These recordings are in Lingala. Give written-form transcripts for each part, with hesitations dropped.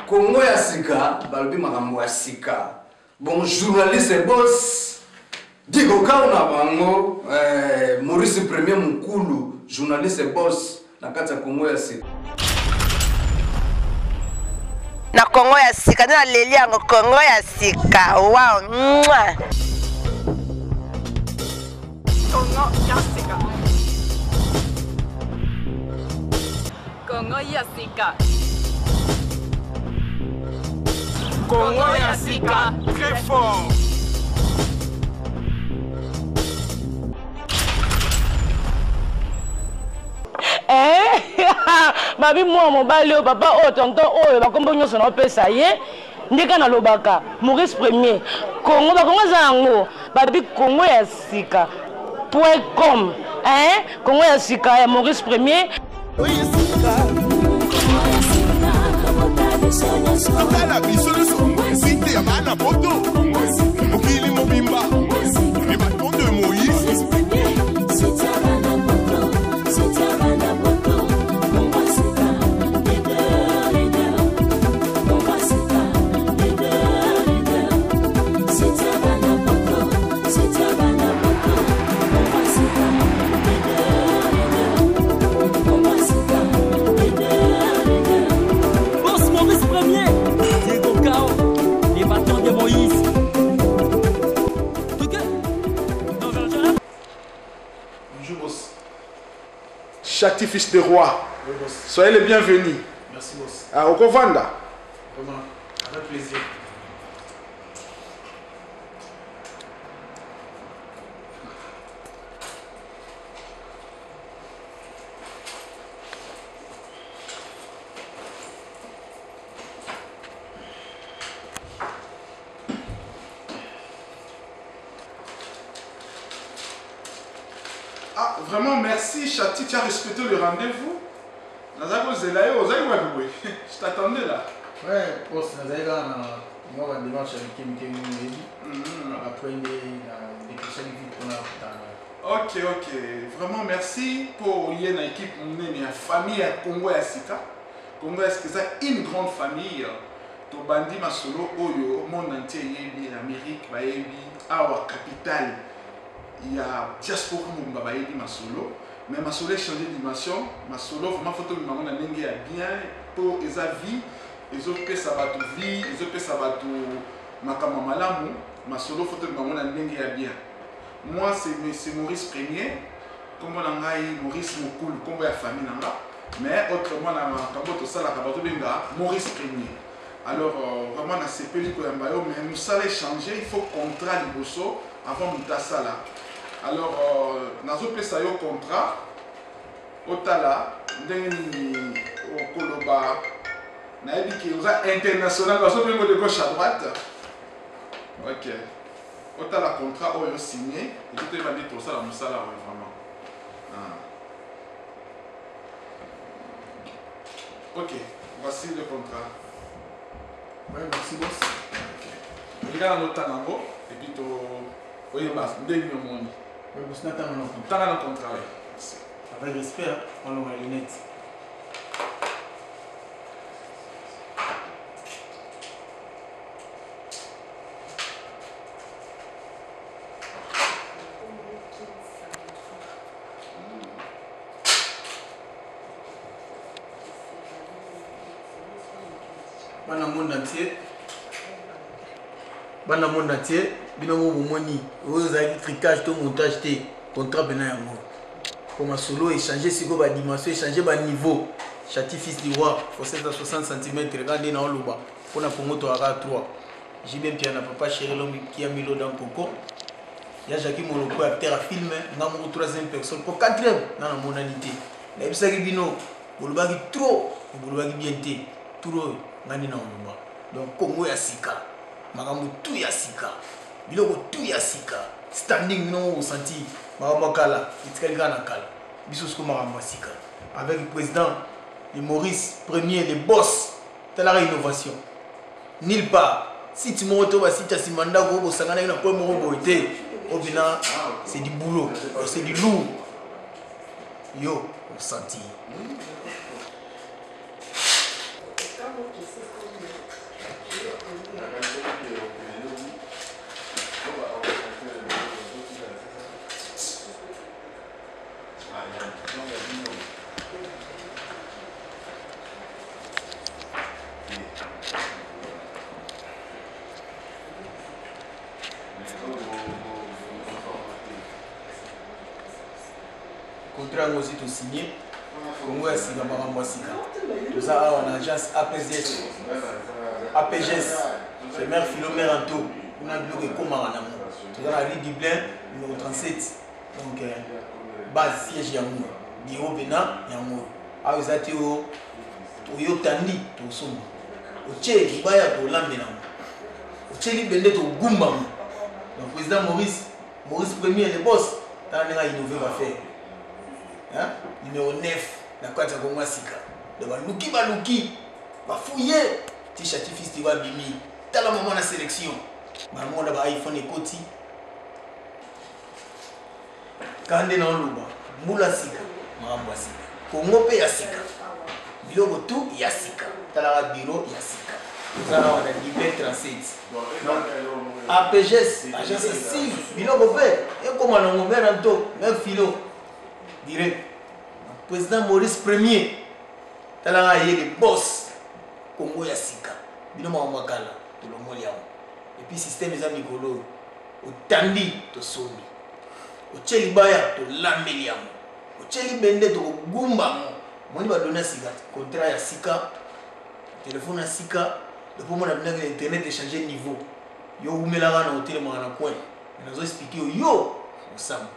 Congo ya sika, balobi makambo ya sika. Bon, journaliste boss, Digo Kauna bango, Maurice Premier Mukulu, journaliste boss, na kati ya Congo ya sika. Na Congo ya sika, na leli yango Congo ya sika. Wow, mwah. Congo ya sika. Congo ya sika. Congo ya sika, très fort. Babi moi mobali o papa o tonton o ba kombo nyoso na pesa ye ndika na lobaka Maurice Premier Congo ba Congo zango babi Congo ya sika .com Congo ya sika ya Maurice Premier Akala biso so site ya mana poto mokili mobimba le bâton de Moïse. Chati, fils de roi. Oui, soyez les bienvenus. Merci, boss. Au Kovanda. Vraiment, avec plaisir. Ah, vraiment, merci, Chati, tu as respecté le rendez-vous. Je t'attendais là. Ouais, boss, nous avons moi, on dimanche avec après des questions qu'on a. Ok. Vraiment, merci pour une équipe, une famille à Congo et Sika. Congo est-ce que c'est une grande famille. To bandi masolo oyo monde entier yebi l'Amérique ba yebi awa capitale. Il y a diaspora mumba ba yebi masolo. Mais masolo a changé de dimension. Masolo vraiment photo de maman n'engue bien pour esa vie. Les autres ça va tout vie, les autres ça va tout makama malamu. Masolo photo de maman n'engue bien. Moi c'est Maurice Premier. Comme on a Maurice Mukulu, comme la famille nanga. Mais autrement on a tout ça la kabato benga Maurice Premier. Alors vraiment dans ces pays que mais nous ça les changer, il faut contrat du bosso avant de ça là. Alors, dans ce pays, ça y est contrat. Au Tala, au Koloba, international, dans ce pays de gauche à droite. Ok. Au Tala, contrat, on a signé. Et tout le monde dit tout ça, là, vraiment. Ok, voici le contrat. Ouais, merci, boss. Ok. Regarde notre tango. Et puis, tu. Oui, bah, oui, boss, n'a pas un contrat. Avec respect, on aura les lunettes. Dans le monde entier, binomo bomoni, vous avez tricage, tout montage, contrat benayango. Pour ma solo échanger si vous avez dimension, échanger bas niveau. Chati fils du roi, faut 760 cm, regardez dans le bas. Pour la promoto à 3. J'ai bien piano, papa chéri l'homme qui a mis l'eau dans le coco. Il y a Jacques Moloko, acteur à film, dans mon troisième personne, pour 4e dans la monalité. Les bisagui bino, vous le bagui trop, vous le bagui bien té, trop, ngani na on. Donc, Congo ya sika. Makambo tout ya sika. Biloko tout ya sika. Standing non senti. Makambo kala. Itikali kana kala. Biso sko makambo sika. Avec le président, le Maurice Premier, les boss. Telle la innovation. Nulle part. Si tu m'as retrouvé, si tu as simanda go sangana na ko mo boité. Obina, c'est du boulot. C'est du lourd. Yo, on senti. Contrat aussi tout signé. Congo est signé par Ambasika. Tout ça en agence APGS. APGS. C'est mère Philomène Anto. On a bloqué comme en amour. Tout ça la rue Dublin numéro 37. Donc base siège Yamou. Diro Bena Yamou. Ah vous êtes au Yotandi tout sombre. Au Tché Libaya to Lambena. Au Tché Libende to Gumba. Donc président Maurice Premier le boss. T'as un innové va faire. Hein? Numéro 9, la quoi ça comme Sika. De Baluki, va fouiller. T-shirt fils de Wabimi. T'as la moment de la sélection. Maman là-bas iPhone et Koti. Quand on est dans l'Ouba, Moula Sika, Maman Sika. Congo pe Yasika. Bilogo tout Yasika. T'as la bureau Yasika. Nous allons à Libé 37. APGS, agence 6. Bilogo pe. Et comment on met un dos, même philo. Direct. Président Maurice Premier, il a le boss Congo Yasika. Il a Makala, tout le monde. Et puis, le système est amicolo. Au Tandi, to Somi. Au Tchelibaya, to Lameliam. Au Tchelibende, to Gumba. Moi, je vais donner Sika. Contrat Yasika. Téléphone Yasika. Depuis, on a besoin de l'internet échanger niveau. Yo, vous mettez là dans l'hôtel, on a un coin. On a expliqué yo, on s'aime.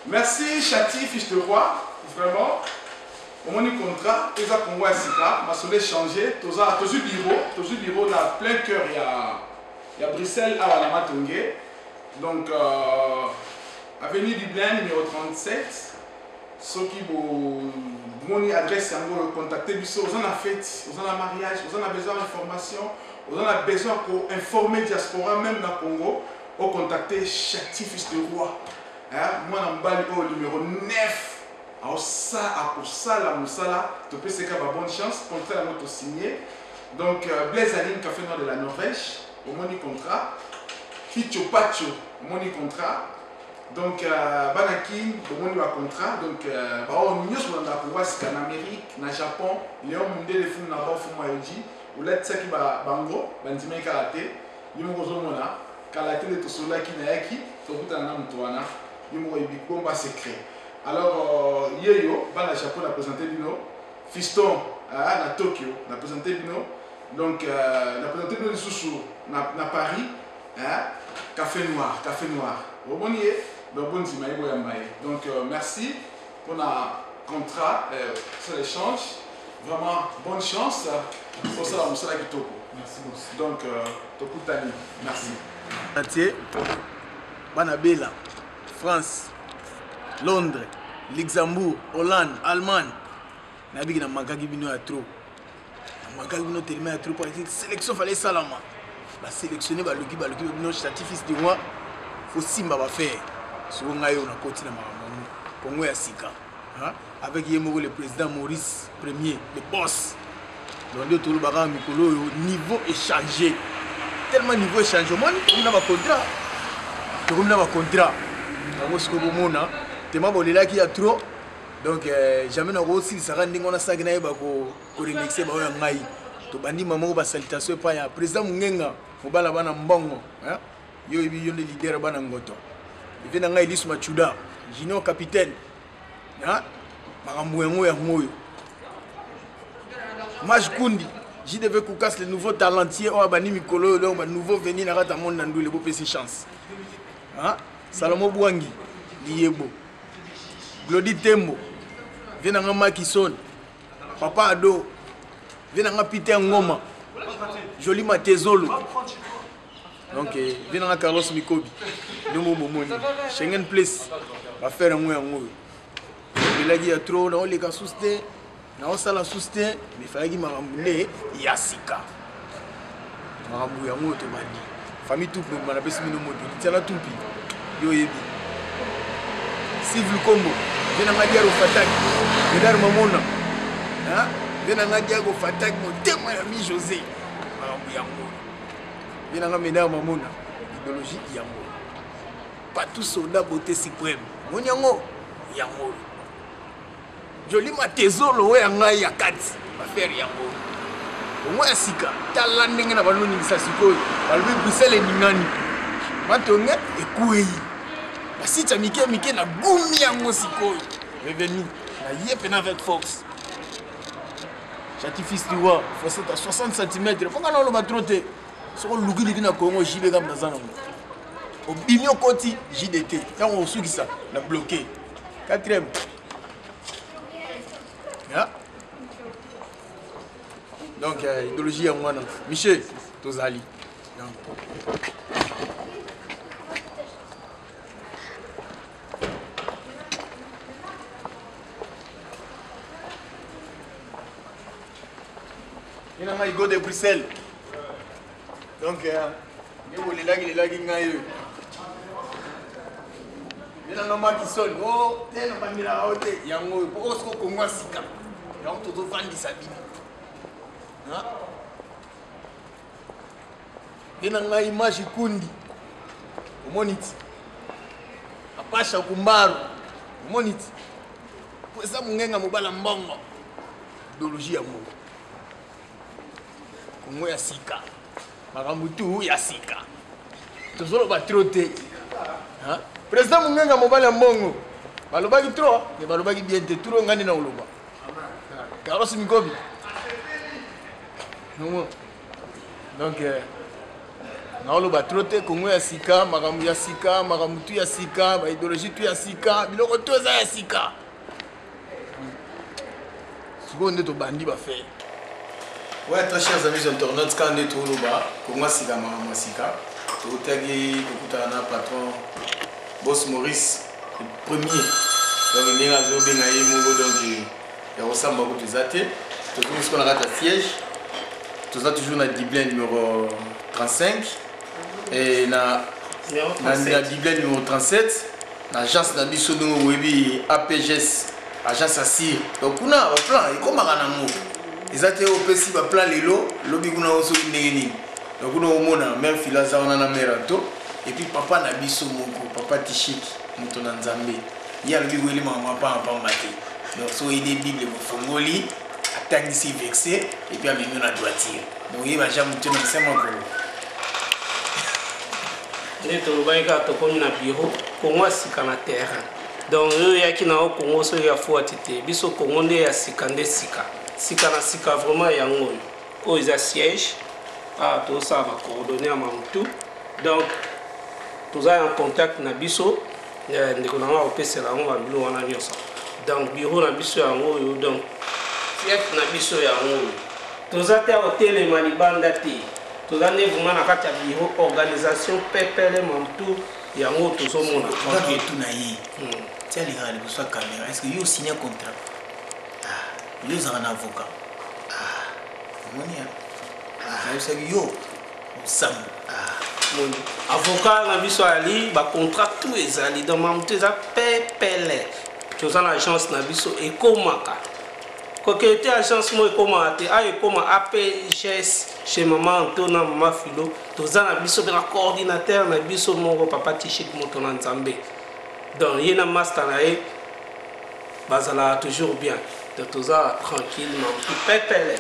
Merci Chati, fils de roi, vraiment. Au moins du contrat, les Congo Sika, ma soleil changé, tous bureau dans plein cœur, il y a Bruxelles à Wanamatongé. Donc, avenue Dublin, numéro 37. Ceux qui mon adresse, contacter Bissot, vous en avez fête, vous en avez mariage, vous en avez besoin d'informations, vous en avez besoin d'informer diaspora, même dans le Congo, vous contactez Chati, fils de roi. Moi, je suis au numéro 9. Alors, ça, pour ça, la moussala, tu peux se faire bonne chance. Contrat, nous signé. Donc, Blaise Aline, café noir de la Norvège, au moins du contrat. Kicho Pacho, au moins du contrat. Donc, Banakin, au moins du contrat. Donc, nous sommes en Amérique, en Japon, Léon Mundé, les films là-bas, Fumayoji, ou là, tu sais qui va Bango, Bandime Karaté, Yumozomona, Karaté de Tosola qui n'est qui, Tobutanam Touana. Secret. Alors, Yeyo, dans le Japon, on a présenté Bino. Fiston, à Tokyo, on a présenté Bino. Donc, on a présenté Bino de Soussou, à Paris. Café noir. Au bon yé, donc, merci pour le contrat, sur l'échange. Vraiment, bonne chance pour ça, on sera qui topo. Merci beaucoup. Donc, Tokutani, merci. Banabela. France, Londres, Luxembourg, Hollande, Allemagne. Nabi na makaki bino ya trop. Na makaki bino tellement ya trop pour la sélection fallait salama. La sélectionner baloki bino Chati fils de roi. Faut simba va faire. Sur ngayo na koti na makambo. Congo ya Sika. Avec Yemoko le président Maurice Premier, le boss. Donc tout le bagage mikolo niveau échangé. Tellement niveau échangé. Moi on a un contrat. Tellement bon là qui a trop donc jamais na aussi ça rend ngona sagna ba ko remixer ba ngai to bandi maman ba salutation pa ya président Mungenga mobala bana mbongo hein yo ibi yo leader bana ngoto ivena ngai lisu machuda junior capitaine hein makambo yango ya ngoyo Maj Kundi je devais coucas le nouveau talentier o bani mikolo donc ba nouveau venir na rata monde ndou le beau petit chance hein Salomo Bwangi, Liebo, Glody Tembo, Venanga Makison, Papa Ado, Venanga Peter Ngoma, Joli Matezolo. Donc, Venanga Carlos Mikobi, Nomo Momoni, Schengen Place, va faire un mot en mot. Il y a trop, on les gars sousté, on s'en a sousté, mais il fallait qu'il m'a ramené Yasika. Maramou Yango Tomadi. Famille tout le monde, on a mis le mot, Yo yebi Sylvie Kombo Venanga Diaro Fataki Medar Mamona hein Venanga Diago Fatak motema ya mi José makambo yango venanga mena mamona idéologie yango pas tout soldat beauté suprême monyango yango joli matezolo we yanga ya kati affaire yango omwe ya sika tala ndenge na banoningisa sikoyo balobi Bruxelles eningani matonge ekuei basita mike na gumi yango sikoyo revenu na ye pena avec force Chati fils du roi, faut à 60 cm. Pourquoi on le matroté? Si on loue qui na Congo, j'y vais comme dans un angle. Au bimio côté, JDT. Quand on suit ça, on a bloqué. Quatrième. Yeah. Donc, idéologie en moi. Michel, Tozali. Il go de Bruxelles. Donc, il est là, il a un qui sonne. Oh, il y a un qui il a un il y a une image kundi. Monite. Apasha kumbaru. Monite. Pour ça, mon gars, mobala mbongo. Idéologie à moi. Kongo ya sika makamutu ya sika tozolo ba troté hein président mungenga mobali ya mbongo balobaki trop mais balobaki bien te turo ngani na uloba Carlos Mikobi non donc na uloba troté Kongo ya sika makamu ya sika makamutu ya sika ba idéologie tu ya sika biloko toza ya sika seconde to bandi ba faire. Ouais, très chers amis internautes, quand on est tout là-bas, pour moi, c'est comme un Sika. Tout est patron, Boss Maurice, le premier. Donc, il y a un donc il ressemble beaucoup de Zate. Tout ce qu'on a à siège. Tout ça toujours dans le Dublin numéro 35. Et dans le Dublin numéro 37. L'agence d'Abisso de Webi APGS, agence Assir. Donc, on a un plan, il comme un amour. Ils étaient au PC, ils plan l'élo, l'objet qu'on a aussi négéni. Donc on a au monde même filaza on a na merato et puis papa na biso moko, papa Tichik, muto na Nzambe. Il y a le biweli maman pas en maté. Donc so il est bible fongoli, attaque si vexé et puis a mis na droitier. Donc il va jamais muto na sema ko. Et to baika to komi na bureau, Congo sika na terre. Donc eux yaki na Congo so ya fo atité, biso Congo nde ya sikande sika. Sika na sika vraiment yango o isa siège ah tout ça va coordonner à Mamoutou donc tous en contact na biso ndeko na nga opesela ngo ba bilo wana nyosa donc bureau na biso yango donc chef na biso yango tous ata hotel Malibanda te tous ane vraiment na kati ya bureau organisation pepele Mamoutou yango tous au monde tranquille tout na yi tiens les gars sur caméra est-ce que yo signé un contrat? Yo za un avocat. Monia. C'est yo. Sam. Mon avocat na biso ali ba contrat tout ezali dans Mamoutou za pepele. Toza na agence na biso ekomaka. Ko ke te agence mo ekoma te a ekoma APGS chez maman Antona maman Philo. Toza na biso be coordinateur na biso mo papa Tichik moto na Nzambe. Donc yena master na e bazala toujours bien. De tout ça tranquillement, tout pépele.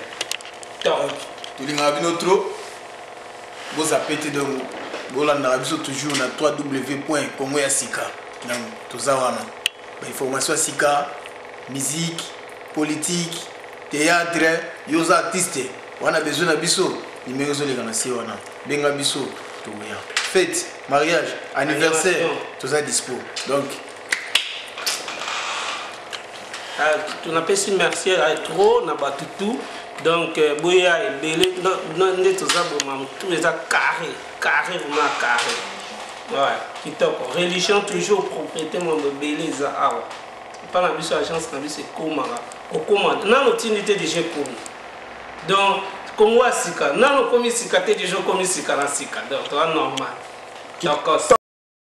Donc, tu l'as vu notre vous appelez donc vous l'avez toujours na www.congoyasika. Donc tout ça wana. Information sika, musique, politique, théâtre, yoza artiste. On a besoin na biso, numéro zo les ganasi wana. Benga biso tout bien. Fête, mariage, anniversaire, tout ça dispo. Donc on appelle ça merci à trop na batutu donc boya et belé non tout ça tout les carré vraiment carré ouais kitoko religion toujours propriété mon belé za awa pas na biso agence na biso komara okomanda na notinité déjà komi donc Congo sika na no komi sika te déjà komi sika na sika donc normal donc